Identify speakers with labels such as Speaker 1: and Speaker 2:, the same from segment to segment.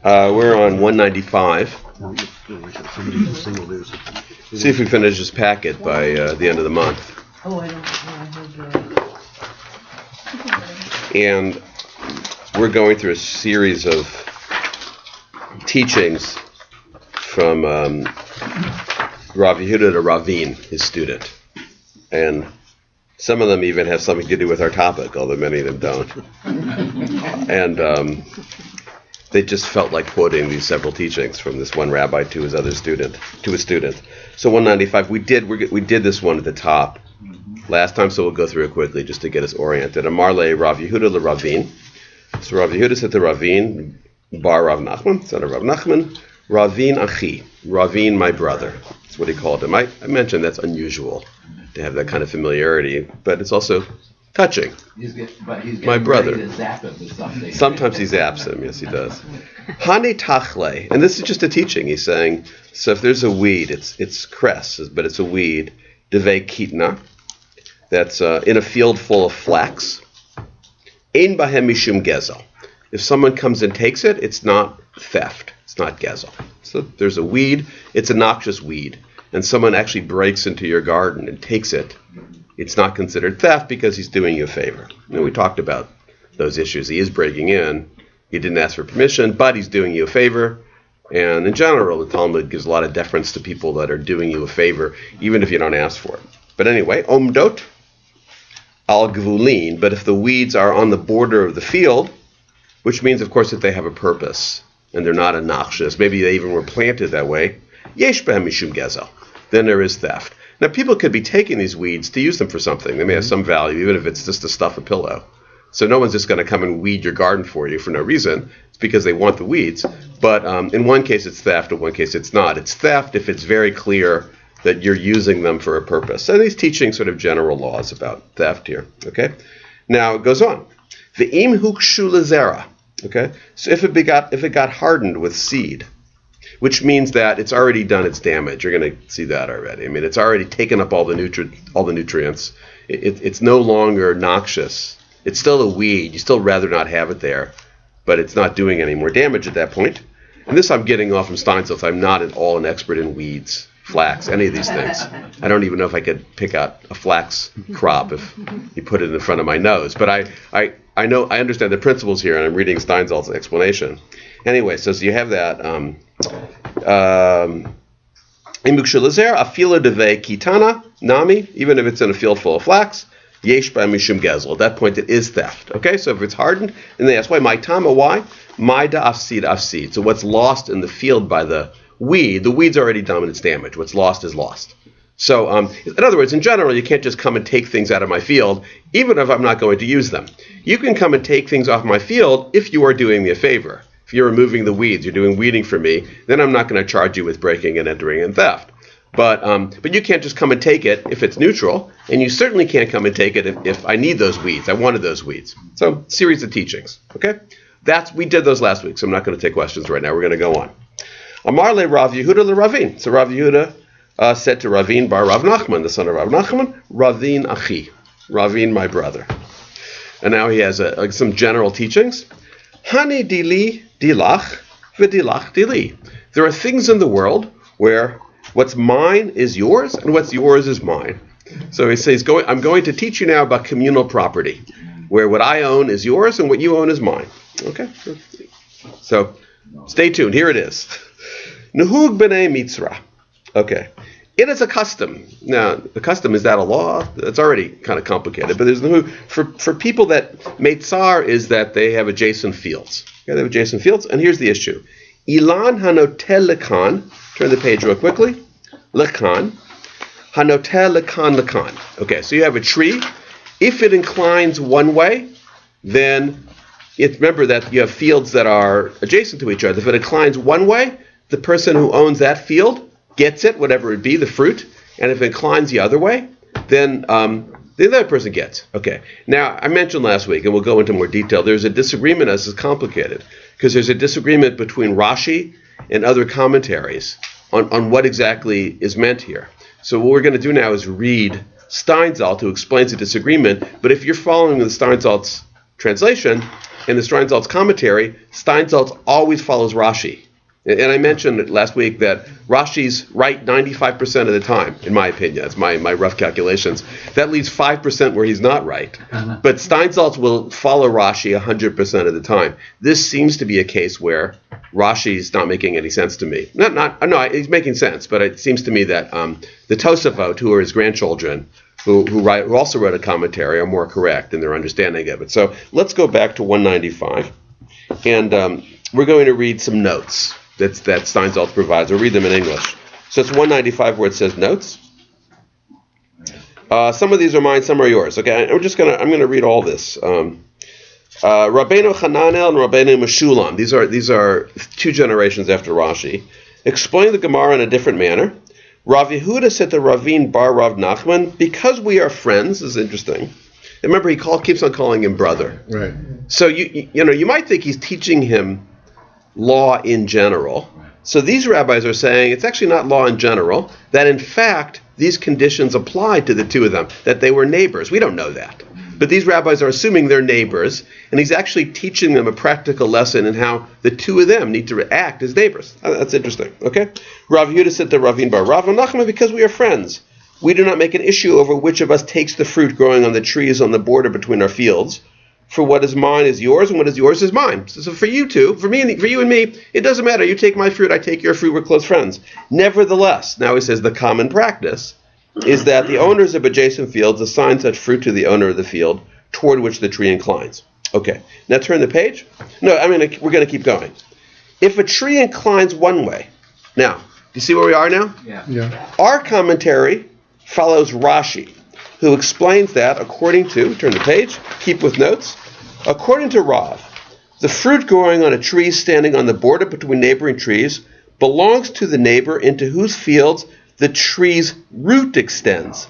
Speaker 1: We're on 195. See if we finish this packet by the end of the month. And we're going through a series of teachings from Rav Yehuda to Ravin, his student. And some of them even have something to do with our topic, although many of them don't. And they just felt like quoting these several teachings from this one rabbi to his other student, to his student. So 195, we did this one at the top last time, so we'll go through it quickly just to get us oriented. Amar le Rav Yehuda le Ravin. So Rav Yehuda said to Ravin, bar Rav Nachman, son of Rav Nachman, Ravin achi, Ravin my brother. That's what he called him. I mentioned that's unusual to have that kind of familiarity, but it's also touching.
Speaker 2: He's
Speaker 1: my brother.
Speaker 2: Ready to zap him with something.
Speaker 1: Sometimes he zaps him. Yes, he does. Hani tachle, and this is just a teaching. He's saying, so if there's a weed, it's cress, but it's a weed. Devei kitna, that's in a field full of flax. Ein bahem mishum gezel. If someone comes and takes it, it's not theft. It's not gezel. So there's a weed. It's a noxious weed, and someone actually breaks into your garden and takes it. It's not considered theft because he's doing you a favor. We talked about those issues. He is breaking in. He didn't ask for permission, but he's doing you a favor. And in general, the Talmud gives a lot of deference to people that are doing you a favor, even if you don't ask for it. But anyway, omdot al gvulin. But if the weeds are on the border of the field, which means, of course, that they have a purpose and they're not obnoxious, maybe they even were planted that way, yesh behem mishum gezel. Then there is theft. Now, people could be taking these weeds to use them for something. They may have some value, even if it's just to stuff a pillow. So no one's just going to come and weed your garden for you for no reason. It's because they want the weeds. But in one case, it's theft. In one case, it's not. It's theft if it's very clear that you're using them for a purpose. And he's teaching sort of general laws about theft here. Okay. Now it goes on. Ve'im hukshu lezera. Okay. So if it got hardened with seed, which means that it's already done its damage. You're going to see that already. I mean, it's already taken up all the nutrients. It's no longer noxious. It's still a weed. You still rather not have it there, but it's not doing any more damage at that point. And this I'm getting off from Steinsaltz. I'm not at all an expert in weeds, flax, any of these things. I don't even know if I could pick out a flax crop if you put it in front of my nose. But I understand the principles here, and I'm reading Steinsaltz's explanation. Anyway, so you have that. Afila deve kitana nami, even if it's in a field full of flax, yesh ba mishum gezel. At that point, it is theft. Okay, so if it's hardened, and they ask why, my tama, why? My da afsid. So what's lost in the field by the weed's already done its damage. What's lost is lost. So, in other words, in general, you can't just come and take things out of my field, even if I'm not going to use them. You can come and take things off my field if you are doing me a favor. If you're removing the weeds, you're doing weeding for me, then I'm not going to charge you with breaking and entering and theft. But you can't just come and take it if it's neutral, and you certainly can't come and take it if I need those weeds. I wanted those weeds. So, series of teachings. Okay? We did those last week, so I'm not going to take questions right now. We're going to go on. Amar le Rav Yehuda le Ravin. So Rav Yehuda said to Ravin bar Rav Nachman, the son of Rav Nachman, Ravin achi, Ravin my brother. And now he has some general teachings. Hani dili dilach v'dilach dili. There are things in the world where what's mine is yours and what's yours is mine. So he says, I'm going to teach you now about communal property, where what I own is yours and what you own is mine. Okay? So stay tuned. Here it is. Nuhug b'nei mitzra. Okay. It is a custom. Now, the custom, is that a law? It's already kind of complicated. But there's for people that meitzar is that they have adjacent fields. Okay, they have adjacent fields. And here's the issue. Ilan hanotel lekan. Turn the page real quickly. Lekan. Hanotel lekan lekan. Okay, so you have a tree. If it inclines one way, then remember that you have fields that are adjacent to each other. If it inclines one way, the person who owns that field gets it, whatever it be, the fruit, and if it inclines the other way, then the other person gets. Okay. Now, I mentioned last week, and we'll go into more detail, there's a disagreement as is complicated, because there's a disagreement between Rashi and other commentaries on what exactly is meant here. So what we're going to do now is read Steinsaltz, who explains the disagreement, but if you're following the Steinsaltz translation, in the Steinsaltz commentary, Steinsaltz always follows Rashi. And I mentioned last week that Rashi's right 95% of the time, in my opinion. That's my rough calculations. That leaves 5% where he's not right. But Steinsaltz will follow Rashi 100% of the time. This seems to be a case where Rashi's not making any sense to me. No, he's making sense, but it seems to me that the Tosafot, who are his grandchildren, who also wrote a commentary, are more correct in their understanding of it. So let's go back to 195, and we're going to read some notes that Steinsaltz provides. We'll read them in English. So it's 195 where it says notes. Some of these are mine, some are yours. Okay, I'm going to read all this. Rabbeinu Hananel and Rabbeinu Meshulam. These are 2 generations after Rashi. Explain the Gemara in a different manner. Rav Yehuda said to Ravin bar Rav Nachman, because we are friends. This is interesting. Remember, he keeps on calling him brother.
Speaker 2: Right.
Speaker 1: So you might think he's teaching him law in general. So these rabbis are saying it's actually not law in general, that in fact these conditions applied to the 2 of them, that they were neighbors. We don't know that. But these rabbis are assuming they're neighbors, and he's actually teaching them a practical lesson in how the 2 of them need to act as neighbors. That's interesting. Okay? Rav Yehuda said to Ravin bar Rav Nachman, because we are friends, we do not make an issue over which of us takes the fruit growing on the trees on the border between our fields. For what is mine is yours, and what is yours is mine. So for you two, for you and me, it doesn't matter. You take my fruit, I take your fruit. We're close friends. Nevertheless, now he says the common practice is that the owners of adjacent fields assign such fruit to the owner of the field toward which the tree inclines. Okay, now turn the page. No, we're going to keep going. If a tree inclines one way, now, do you see where we are now?
Speaker 2: Yeah.
Speaker 1: Our commentary follows Rashi, who explains that according to, turn the page, keep with notes, according to Rav, the fruit growing on a tree standing on the border between neighboring trees belongs to the neighbor into whose fields the tree's root extends,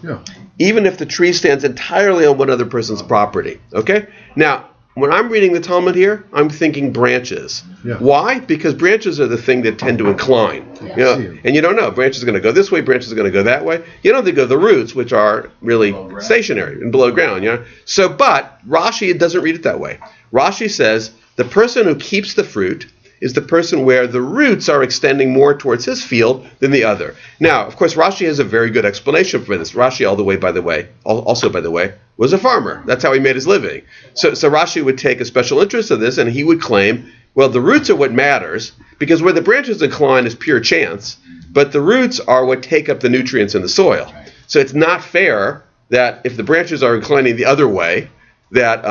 Speaker 1: even if the tree stands entirely on one other person's property. Okay? Now, when I'm reading the Talmud here, I'm thinking branches.
Speaker 2: Yeah.
Speaker 1: Why? Because branches are the thing that tend to incline. And you don't know. Branches are going to go this way, branches are going to go that way. You don't think of the roots, which are really stationary and below ground. So, but Rashi doesn't read it that way. Rashi says the person who keeps the fruit is the person where the roots are extending more towards his field than the other. Now, of course, Rashi has a very good explanation for this. Rashi, also by the way, was a farmer. That's how he made his living. So Rashi would take a special interest in this, and he would claim, well, the roots are what matters, because where the branches incline is pure chance, but the roots are what take up the nutrients in the soil. So it's not fair that if the branches are inclining the other way, that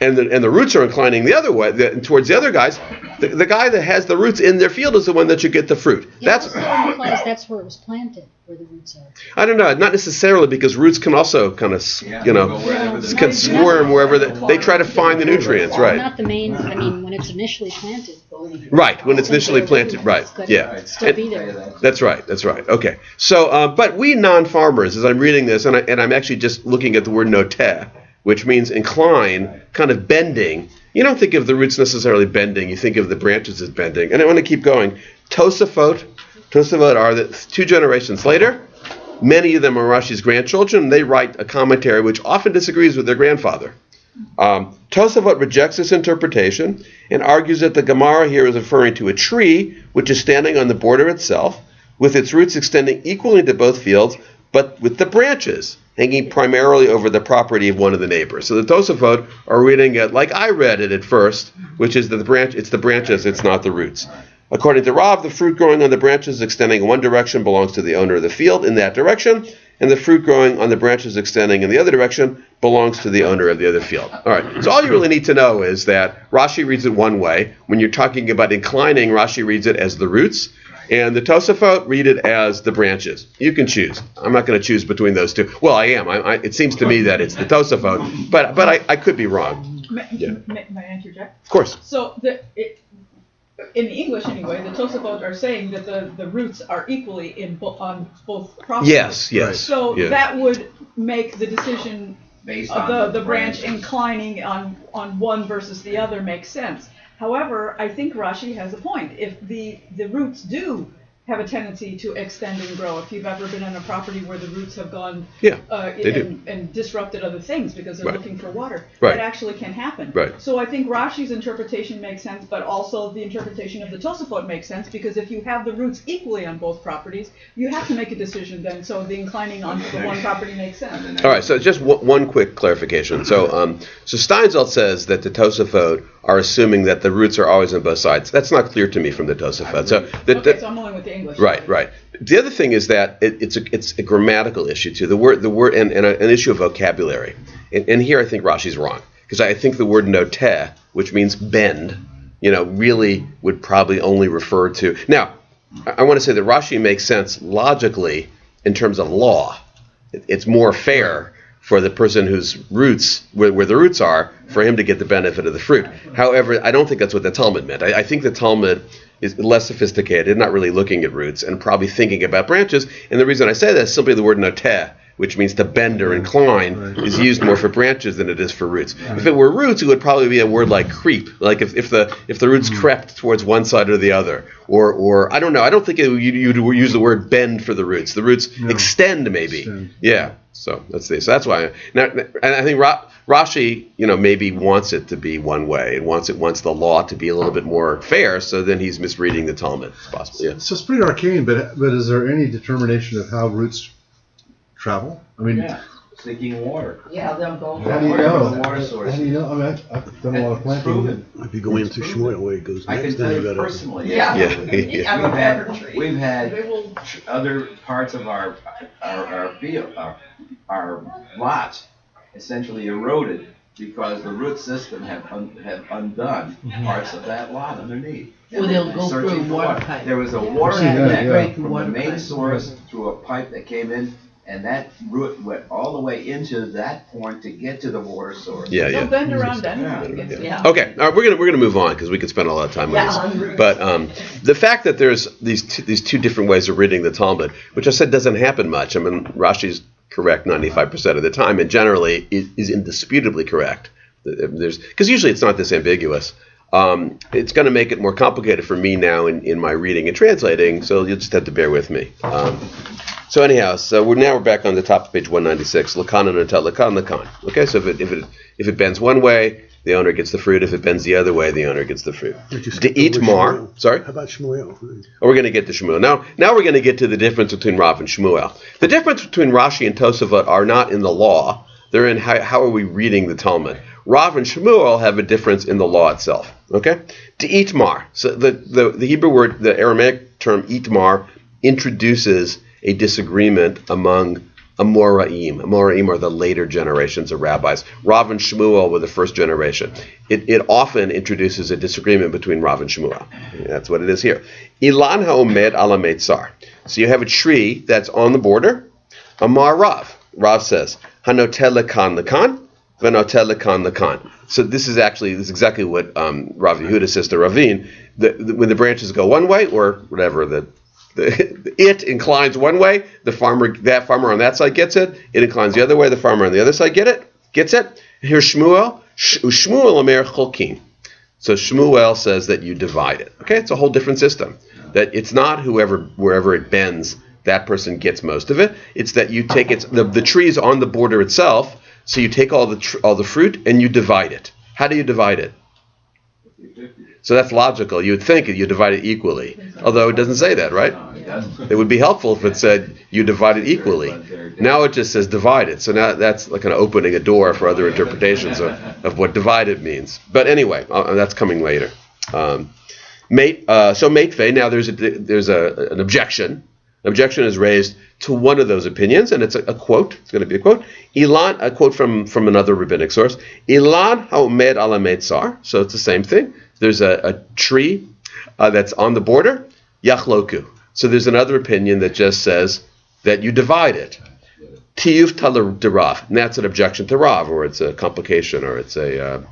Speaker 1: and the roots are inclining the other way, towards the other guys, the guy that has the roots in their field is the one that should get the fruit.
Speaker 3: That's where it was planted, where the roots are.
Speaker 1: I don't know, not necessarily, because roots can also kind of, can squirm wherever they try to find the nutrients, right?
Speaker 3: Not the main, when it's initially planted.
Speaker 1: Right, when it's initially planted, right, yeah.
Speaker 3: Still be there.
Speaker 1: That's right, okay. So, but we non-farmers, as I'm reading this, and I'm actually just looking at the word noteh, which means incline, kind of bending. You don't think of the roots necessarily bending. You think of the branches as bending. And I want to keep going. Tosafot are the 2 generations later. Many of them are Rashi's grandchildren. They write a commentary which often disagrees with their grandfather. Tosafot rejects this interpretation and argues that the Gemara here is referring to a tree which is standing on the border itself, with its roots extending equally to both fields, but with the branches hanging primarily over the property of one of the neighbors. So the Tosafot are reading it like I read it at first, which is that it's the branches, it's not the roots. According to Rav, the fruit growing on the branches extending in one direction belongs to the owner of the field in that direction, and the fruit growing on the branches extending in the other direction belongs to the owner of the other field. All right, so all you really need to know is that Rashi reads it one way. When you're talking about inclining, Rashi reads it as the roots, and the Tosafot read it as the branches. You can choose. I'm not going to choose between those two. Well, I am. It seems to me that it's the Tosafot, but I could be wrong.
Speaker 4: May I interject?
Speaker 1: Of course.
Speaker 4: So in the English anyway, the Tosafot are saying that the roots are equally on both properties.
Speaker 1: Yes.
Speaker 4: So that would make the decision of the branch inclining on one versus the other make sense. However, I think Rashi has a point. If the roots do have a tendency to extend and grow. If you've ever been on a property where the roots have gone and disrupted other things because they're looking for water, that actually can happen.
Speaker 1: Right.
Speaker 4: So I think Rashi's interpretation makes sense, but also the interpretation of the Tosafot makes sense, because if you have the roots equally on both properties, you have to make a decision then. So the inclining on the one property makes sense.
Speaker 1: All right. So just one quick clarification. So so Steinsaltz says that the Tosafot are assuming that the roots are always on both sides. That's not clear to me from the Tosafot. So
Speaker 4: so I'm only with the English.
Speaker 1: Right. The other thing is that it's a grammatical issue too. The word and an issue of vocabulary. And here I think Rashi's wrong, because I think the word noteh, which means bend, really would probably only refer to. Now, I want to say that Rashi makes sense logically in terms of law. It's more fair for the person whose roots, where the roots are, for him to get the benefit of the fruit. However, I don't think that's what the Talmud meant. I think the Talmud is less sophisticated, not really looking at roots, and probably thinking about branches. And the reason I say that is simply the word noteh, which means to bend or incline, is used more for branches than it is for roots. If it were roots, it would probably be a word like creep, like if the roots crept towards one side or the other, or I don't know. I don't think you'd use the word bend for the roots. The roots extend maybe. Yeah. So let's see. So that's why. And I think Rashi, maybe wants it to be one way, and wants the law to be a little bit more fair. So then he's misreading the Talmud, possibly. Yeah.
Speaker 2: So it's pretty arcane, but is there any determination of how roots travel? I mean,
Speaker 5: seeking water.
Speaker 6: Yeah, they'll go.
Speaker 2: How do you know?
Speaker 5: Water source.
Speaker 2: How do you know? I mean, I've done a lot of planting.
Speaker 5: Proven.
Speaker 7: If you go into Shmuel, where it goes
Speaker 5: I
Speaker 7: next,
Speaker 5: can tell
Speaker 7: then
Speaker 5: you
Speaker 7: you got
Speaker 5: personally.
Speaker 6: I'm a pepper tree.
Speaker 5: We've had other parts of our field, our lots, essentially eroded because the root system have undone parts of that lot underneath.
Speaker 6: Well, they'll go
Speaker 5: Searching
Speaker 6: through
Speaker 5: for
Speaker 6: water pipe.
Speaker 5: There was a water
Speaker 2: Yeah.
Speaker 5: from the main source through a pipe that came in, and that root went all the way into that point to get to the water source.
Speaker 4: They'll bend around anyway.
Speaker 6: Yeah.
Speaker 1: Okay, all right, we're gonna move on because we could spend a lot of time on this. But the fact that there's these two different ways of reading the Talmud, which I said doesn't happen much. I mean, Rashi's correct 95% of the time, and generally is indisputably correct. Because usually it's not this ambiguous. It's going to make it more complicated for me now in my reading and translating, so you'll just have to bear with me. So anyhow, we're back on the top of page 196. Lakan and lakan. Okay, so if it bends one way, the owner gets the fruit. If it bends the other way, the owner gets the fruit. To eat mar. Sorry?
Speaker 7: How about Shmuel?
Speaker 1: Oh, we're going to get to Shmuel. Now we're going to get to the difference between Rav and Shmuel. The difference between Rashi and Tosafot are not in the law. They're in how are we reading the Talmud. Rav and Shmuel have a difference in the law itself. Okay? To eat mar. So the Hebrew word, the Aramaic term itmar, introduces a disagreement among Amoraim. Amoraim are the later generations of rabbis. Rav and Shmuel were the first generation. It often introduces a disagreement between Rav and Shmuel. That's what it is here. Ilan ha'omed ala meitzar. So you have a tree that's on the border. Amar Rav. Rav says, hanotel lekan lekan, v'notel lekan lekan. So this is exactly what Rav Yehuda says to Ravin. When the branches go one way, or whatever, it inclines one way, that farmer on that side gets it. It inclines the other way, the farmer on the other side gets it. Here's Shmuel. Shmuel omer cholkin. So Shmuel says that you divide it. Okay, it's a whole different system. That it's not wherever it bends, that person gets most of it. It's that you take the tree is on the border itself, so you take all the fruit and you divide it. How do you divide it? So that's logical. You would think you divide it equally, although it doesn't say that, right? It would be helpful if it said you divide it equally. Now it just says divide it. So now that's like kind of opening a door for other interpretations of what divided means. But anyway, that's coming later. So Meitve, now there's an objection. Objection is raised to one of those opinions, and it's a quote. It's going to be a quote. Ilan, a quote from another rabbinic source. Ilan haomed ala meitzar. So it's the same thing. There's a tree that's on the border. Yachloku. So there's another opinion that just says that you divide it. Tiyuf talar de Rav. And that's an objection to Rav, or it's a complication, or it's a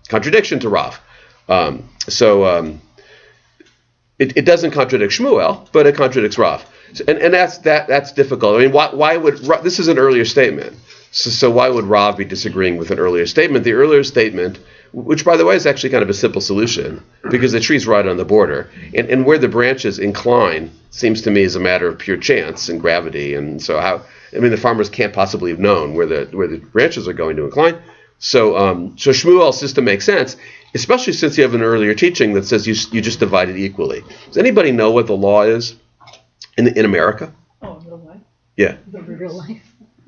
Speaker 1: contradiction to Rav. It doesn't contradict Shmuel, but it contradicts Rav. And that's difficult. I mean, why would this is an earlier statement? So why would Rav be disagreeing with an earlier statement? The earlier statement which, by the way, is actually kind of a simple solution because the tree's right on the border. And where the branches incline seems to me is a matter of pure chance and gravity. And so the farmers can't possibly have known where the branches are going to incline. So Shmuel's system makes sense, especially since you have an earlier teaching that says you just divide it equally. Does anybody know what the law is in America?
Speaker 4: Oh, real life?
Speaker 1: Yeah.
Speaker 4: The
Speaker 3: Real life.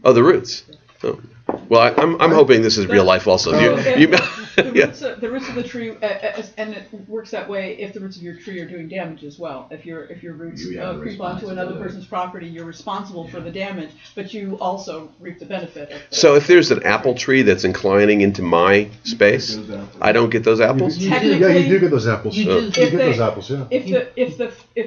Speaker 1: Oh, the roots. Oh. Well, I'm hoping this is real life also.
Speaker 4: The roots of the tree, and it works that way if the roots of your tree are doing damage as well. If your roots creep onto another person's property, you're responsible for the damage, but you also reap the benefit.
Speaker 1: So if there's an apple tree that's inclining into my space, I don't get those apples?
Speaker 2: You do get those apples.
Speaker 6: You do.
Speaker 2: You get those apples, yeah.
Speaker 4: If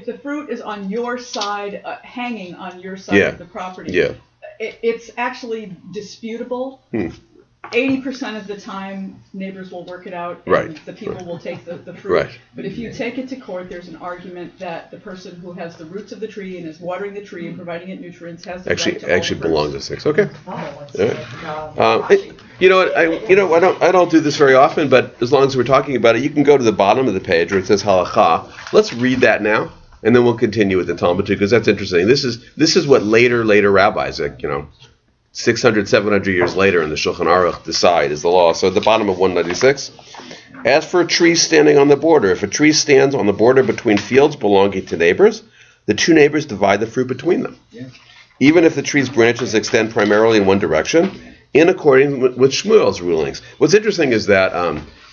Speaker 4: the fruit is on your side, hanging on your side of the property, it's actually disputable. 80% of the time, neighbors will work it out, and the people will take the fruit. Right. But if you take it to court, there's an argument that the person who has the roots of the tree and is watering the tree and providing it nutrients has the right to
Speaker 1: actually belongs to six. Okay.
Speaker 6: Oh,
Speaker 1: You know what? I don't do this very often, but as long as we're talking about it, you can go to the bottom of the page where it says halacha. Let's read that now, and then we'll continue with the Talmud too, because that's interesting. This is what later rabbis, 600, 700 years later in the Shulchan Aruch decide is the law. So at the bottom of 196, as for a tree standing on the border, if a tree stands on the border between fields belonging to neighbors, the two neighbors divide the fruit between them. Yeah. Even if the tree's branches extend primarily in one direction, in accordance with Shmuel's rulings. What's interesting is that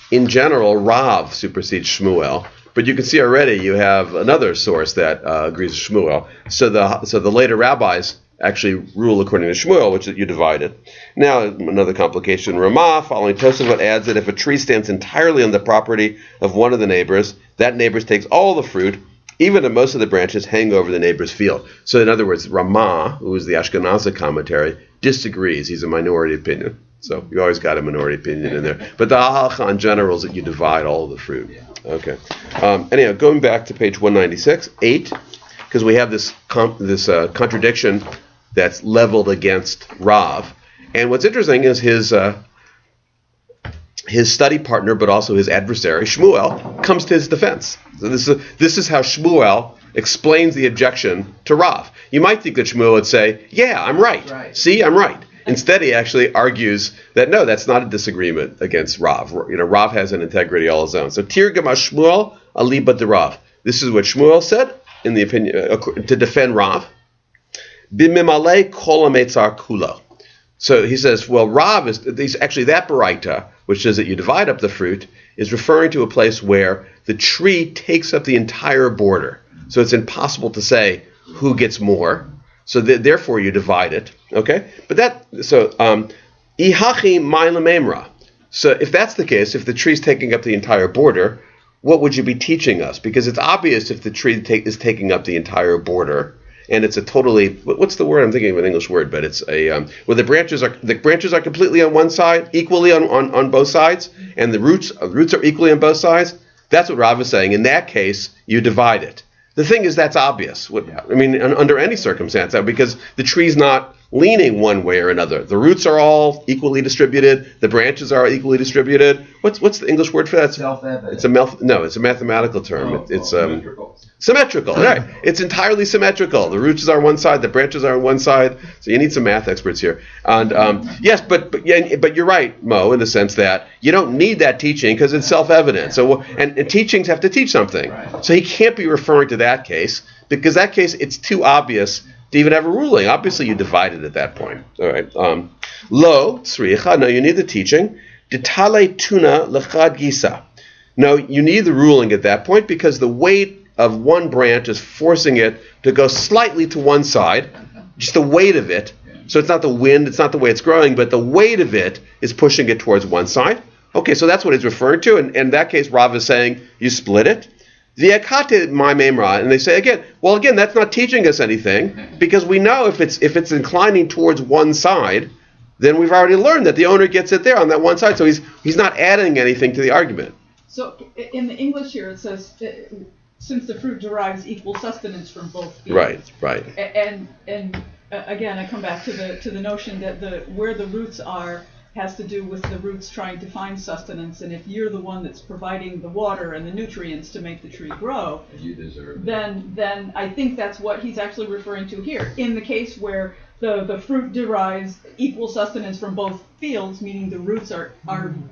Speaker 1: in general, Rav supersedes Shmuel, but you can see already you have another source that agrees with Shmuel. So the later rabbis actually rule according to Shmuel, which is you divide it. Now, another complication. Ramah, following Tosafot, adds that if a tree stands entirely on the property of one of the neighbors, that neighbor takes all the fruit, even if most of the branches hang over the neighbor's field. So in other words, Ramah, who is the Ashkenazi commentary, disagrees. He's a minority opinion. So you always got a minority opinion in there. But the halacha in general is that you divide all of the fruit. Okay. Anyhow, going back to page 196, 8, because we have this contradiction that's leveled against Rav. And what's interesting is his study partner, but also his adversary, Shmuel, comes to his defense. So this is how Shmuel explains the objection to Rav. You might think that Shmuel would say, yeah, I'm right. See, I'm right. Instead, he actually argues that, no, that's not a disagreement against Rav. Rav has an integrity all his own. So, Tirgama Shmuel, aliba de Rav. This is what Shmuel said, in the opinion, to defend Rav. Bimimale kol hametzar kulo. So he says, well, Rav is actually that baraita, which says that you divide up the fruit, is referring to a place where the tree takes up the entire border. So it's impossible to say who gets more. So therefore you divide it. Okay? But ihachi ma'ila memra. So if that's the case, if the tree's taking up the entire border, what would you be teaching us? Because it's obvious if the tree is taking up the entire border, and it's a totally, what's the word? I'm thinking of an English word, but it's a where the branches are completely on one side, equally on both sides, and the roots are equally on both sides. That's what Rav is saying. In that case, you divide it. The thing is, that's obvious. Under any circumstance, because the tree's not leaning one way or another. The roots are all equally distributed. The branches are equally distributed. What's the English word for that?
Speaker 5: Self-evident.
Speaker 1: It's a mathematical term. It's symmetrical. Right. It's entirely symmetrical. The roots are on one side. The branches are on one side. So you need some math experts here. And yes, but you're right, Mo, in the sense that you don't need that teaching because it's self-evident. So and teachings have to teach something. Right. So he can't be referring to that case because that case it's too obvious to even have a ruling. Obviously, you divide it at that point. All right. Lo tzricha. No, you need the teaching. Detale tuna lechad gisa. No, you need the ruling at that point because the weight of one branch is forcing it to go slightly to one side. Just the weight of it. So it's not the wind. It's not the way it's growing, but the weight of it is pushing it towards one side. Okay, so that's what he's referring to. And in that case, Rav is saying you split it. V'yakate my memra, and they say again, that's not teaching us anything because we know if it's inclining towards one side, then we've already learned that the owner gets it there on that one side. So he's not adding anything to the argument.
Speaker 4: So in the English here it says since the fruit derives equal sustenance from both fields. Right. And again, I come back to the notion that where the roots are has to do with the roots trying to find sustenance, and if you're the one that's providing the water and the nutrients to make the tree grow,
Speaker 5: You deserve it.
Speaker 4: then I think that's what he's actually referring to here. In the case where the fruit derives equal sustenance from both fields, meaning the roots are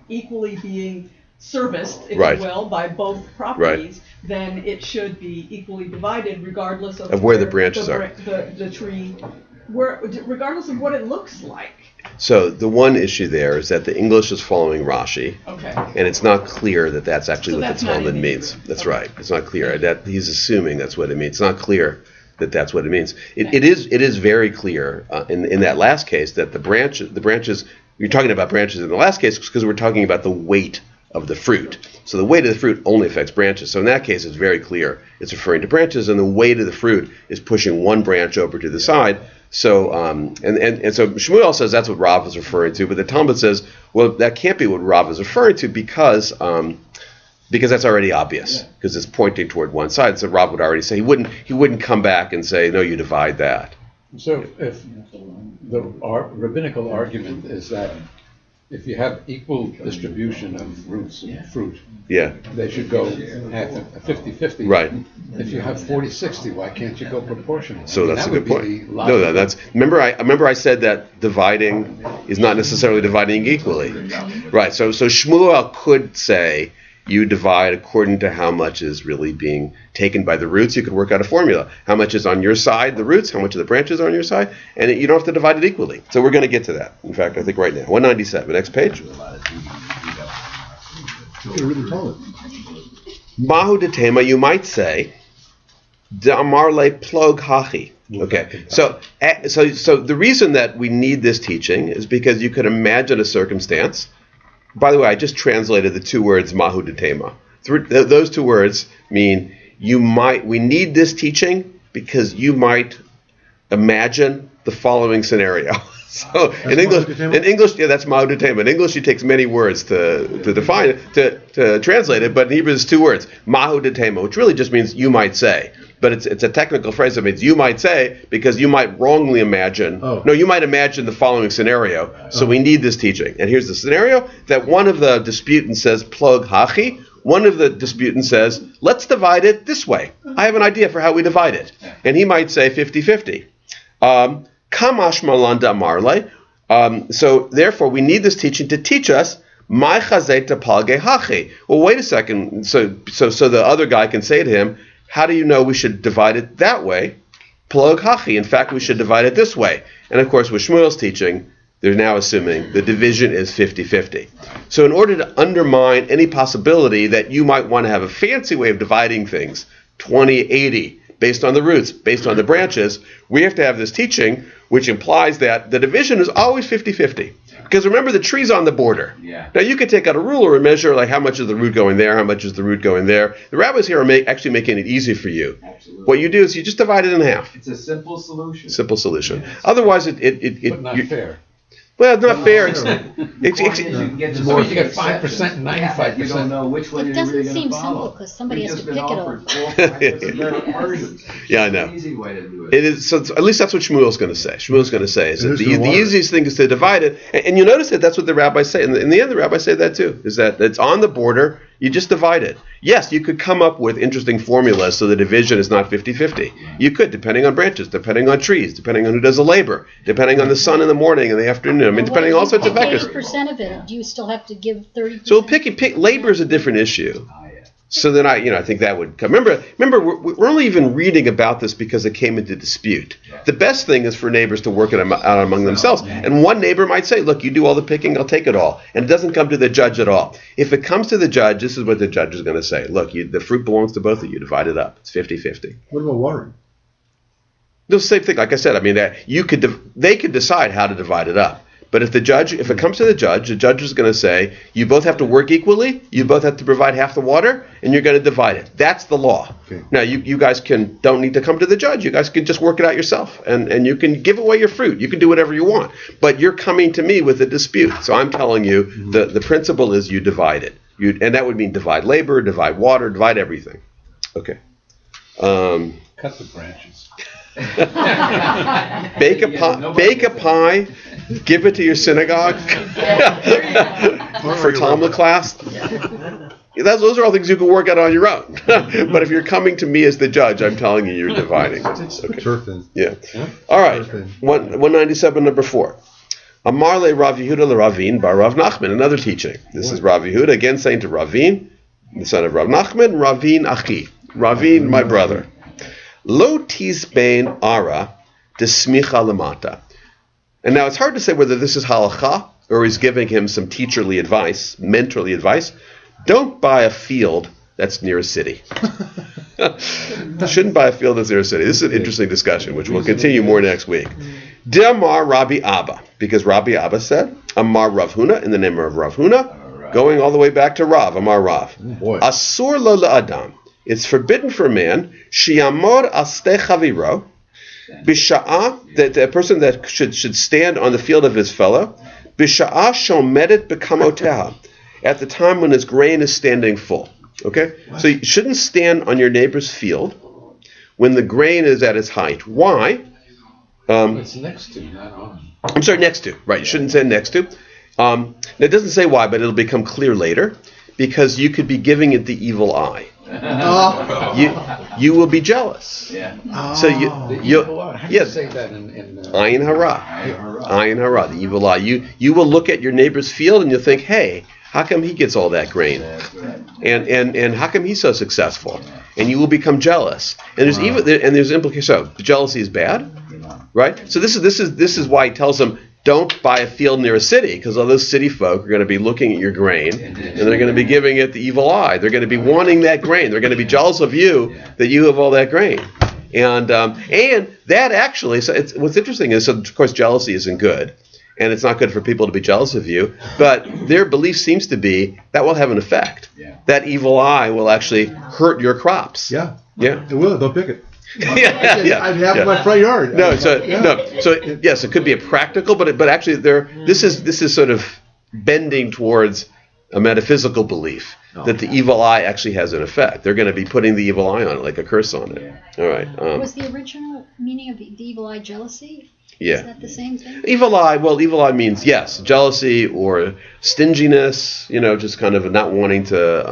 Speaker 4: equally being serviced, if
Speaker 1: Right.
Speaker 4: you will, by both properties, then it should be equally divided regardless of
Speaker 1: where the branches are.
Speaker 4: The tree, regardless of what it looks like.
Speaker 1: So the one issue there is that the English is following Rashi,
Speaker 4: Okay.
Speaker 1: and it's not clear that that's actually
Speaker 4: So
Speaker 1: what
Speaker 4: that's
Speaker 1: the
Speaker 4: not
Speaker 1: Talmud
Speaker 4: in the
Speaker 1: means.
Speaker 4: Hebrew.
Speaker 1: That's
Speaker 4: Okay.
Speaker 1: right. It's not clear. That he's assuming that's what it means. It's not clear that that's what it means. It is very clear in that last case that the branches. You're talking about branches in the last case because we're talking about the weight of the fruit. So the weight of the fruit only affects branches. So in that case, it's very clear. It's referring to branches, and the weight of the fruit is pushing one branch over to the side. So and so Shmuel says that's what Rav is referring to, but the Talmud says, well, that can't be what Rav is referring to because that's already obvious because it's pointing toward one side. So Rav would already say he wouldn't come back and say, no, you divide that.
Speaker 6: So if the rabbinical argument is that if you have equal distribution of roots and fruit,
Speaker 1: Yeah.
Speaker 6: they should go 50-50.
Speaker 1: Right.
Speaker 6: If you have 40-60, why can't you go proportional?
Speaker 1: So that's a good point. No,
Speaker 6: No,
Speaker 1: that's remember I said that dividing is not necessarily dividing equally. Right. So Shmuel could say you divide according to how much is really being taken by the roots. You could work out a formula. How much is on your side, the roots, how much of the branches are on your side, and you don't have to divide it equally. So we're going to get to that. In fact, I think right now. 197, next page. Mahu de tema, you might say, Da'amarle plog hachi. Okay, so the reason that we need this teaching is because you could imagine a circumstance. By the way, I just translated the two words mahu de tema. Those two words mean we need this teaching because you might imagine the following scenario. So in English, yeah, that's mahu de tema. In English, it takes many words to define it, to translate it, but in Hebrew, it's two words, mahu de tema, which really just means you might say. But it's a technical phrase that means you might say because you might wrongly imagine. Oh. No, you might imagine the following scenario. So we need this teaching. And here's the scenario that one of the disputants says plug hachi. One of the disputants says, let's divide it this way. I have an idea for how we divide it. And he might say 50-50. Kamash malanda marle. So therefore, we need this teaching to teach us my chazeta palge hachi. Well, wait a second. So the other guy can say to him, how do you know we should divide it that way? Plog hachi. In fact, we should divide it this way. And of course, with Shmuel's teaching, they're now assuming the division is 50-50. So in order to undermine any possibility that you might want to have a fancy way of dividing things, 20-80, based on the roots, based on the branches, we have to have this teaching, which implies that the division is always 50-50. Because remember, the tree's on the border.
Speaker 5: Yeah.
Speaker 1: Now, you could take out a ruler and measure, like, how much is the root going there, how much is the root going there. The rabbis here are actually making it easy for you.
Speaker 5: Absolutely.
Speaker 1: What you do is you just divide it in half.
Speaker 5: It's a simple solution.
Speaker 1: Simple solution. Otherwise,
Speaker 6: but not fair.
Speaker 1: Well, it's not fair. It's
Speaker 6: You get 5% and 95%.
Speaker 5: You don't know which one
Speaker 3: It
Speaker 5: you're really
Speaker 3: doesn't
Speaker 5: going
Speaker 3: seem
Speaker 5: to follow.
Speaker 3: simple because somebody
Speaker 5: We've
Speaker 3: has to
Speaker 5: just
Speaker 3: pick
Speaker 5: been
Speaker 3: it
Speaker 5: offered
Speaker 3: up.
Speaker 5: 4 different versions.
Speaker 1: Yeah, I
Speaker 5: It's
Speaker 1: know.
Speaker 5: an easy way to do it.
Speaker 1: It is. So at least that's what Shmuel's going to say. Shmuel's going to say is that
Speaker 2: It is
Speaker 1: the
Speaker 2: the water.
Speaker 1: easiest thing is to divide it. And you notice that that's what the rabbis say. In the end, the rabbis say that too. Is that it's on the border. You just divide it. Yes, you could come up with interesting formulas so the division is not 50-50. You could, depending on branches, depending on trees, depending on who does the labor, depending on the sun in the morning and the afternoon. I mean, depending on all sorts of factors.
Speaker 3: 80% of it. Do you still have to give 30%?
Speaker 1: So pick labor is a different issue. So then I think that would come. Remember, we're only even reading about this because it came into dispute. The best thing is for neighbors to work it out among themselves. And one neighbor might say, look, you do all the picking, I'll take it all. And it doesn't come to the judge at all. If it comes to the judge, this is what the judge is going to say. Look, the fruit belongs to both of you. Divide it up. It's 50-50.
Speaker 2: What about watering?
Speaker 1: The same thing. Like I said, I mean, they could decide how to divide it up. But if it comes to the judge is going to say, you both have to work equally, you both have to provide half the water, and you're going to divide it. That's the law. Okay. Now, you guys don't need to come to the judge. You guys can just work it out yourself, and you can give away your fruit. You can do whatever you want. But you're coming to me with a dispute. So I'm telling you, the principle is you divide it. And that would mean divide labor, divide water, divide everything. Okay.
Speaker 6: Cut the branches.
Speaker 1: Bake a pie, give it to your synagogue for Talmud class. Those are all things you can work out on your own. But if you're coming to me as the judge, I'm telling you you're dividing. Okay. Yeah. All right. 197, number 4. Amar le Rav Yehuda le Ravin bar Rav Nachman. Another teaching. This is Rav Yehuda again saying to Ravin, the son of Rav Nachman, Ravin achi. Ravin, my brother. Lo tisbein ara desmicha lamata. And now it's hard to say whether this is halacha or he's giving him some teacherly advice, mentorly advice. Don't buy a field that's near a city. Shouldn't buy a field that's near a city. This is an interesting discussion, which we'll continue more next week. De'amar Rabbi Abba, because Rabbi Abba said, Amar Rav Huna, in the name of Rav Huna, going all the way back to Rav, Amar Rav. Asur lo la'adam. It's forbidden for a man, shi'amor aste chaviro, b'sha'a, that a person that should stand on the field of his fellow, b'sha'a shomedet b'kamoteha, at the time when his grain is standing full. Okay? So you shouldn't stand on your neighbor's field when the grain is at its height. Why?
Speaker 6: It's next to, not on.
Speaker 1: I'm sorry, next to. Right, you shouldn't say next to. It doesn't say why, but it'll become clear later, because you could be giving it the evil eye. You will be jealous.
Speaker 5: Yeah.
Speaker 1: So
Speaker 6: How do you say that in
Speaker 1: Ayin hara. Ayin hara, the evil eye. You will look at your neighbor's field and you'll think, hey, how come he gets all that grain? And how come he's so successful? And you will become jealous. And there's implication. So jealousy is bad, right? So this is why he tells them, don't buy a field near a city, because all those city folk are going to be looking at your grain and they're going to be giving it the evil eye. They're going to be wanting that grain. They're going to be jealous of you that you have all that grain. And that actually, so what's interesting is, so of course jealousy isn't good. And it's not good for people to be jealous of you, but their belief seems to be that will have an effect.
Speaker 5: Yeah.
Speaker 1: That evil eye will actually hurt your crops.
Speaker 2: Yeah.
Speaker 1: Yeah.
Speaker 2: It will. They'll pick it.
Speaker 1: I'd
Speaker 2: have my front yard.
Speaker 1: So yes, it could be a practical, but actually this is sort of bending towards a metaphysical belief that the evil eye actually has an effect. They're going to be putting the evil eye on it, like a curse on it. All right.
Speaker 3: Was the original meaning of the evil eye jealousy?
Speaker 1: Yeah.
Speaker 3: Is that the same thing?
Speaker 1: Evil eye means, yes, jealousy or stinginess, just kind of not wanting to,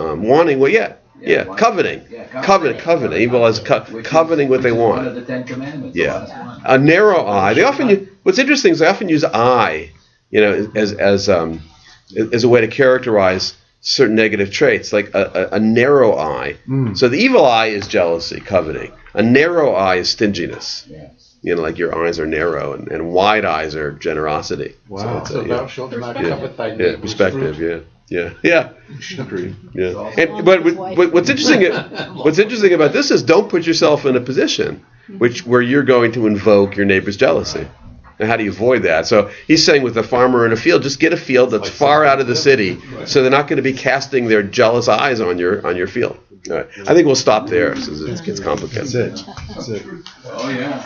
Speaker 1: coveting. Coveting. Evil is coveting what they want.
Speaker 5: One of the 10 Commandments.
Speaker 1: Yeah. A narrow eye. They often use, what's interesting is they often use eye, as a way to characterize certain negative traits, like a narrow eye. So the evil eye is jealousy, coveting. A narrow eye is stinginess.
Speaker 5: Yeah.
Speaker 1: Like your eyes are narrow, and wide eyes are generosity.
Speaker 6: Wow. So thou shalt not covet thy
Speaker 1: neighbor's perspective,
Speaker 6: fruit.
Speaker 1: Yeah.
Speaker 2: Agreed.
Speaker 1: Yeah. And but what's interesting about this is don't put yourself in a position where you're going to invoke your neighbor's jealousy. And how do you avoid that? So he's saying with a farmer in a field, just get a field that's far out of the city, so they're not going to be casting their jealous eyes on your field. All right. I think we'll stop there, since it gets complicated.
Speaker 2: That's it.
Speaker 5: Oh yeah.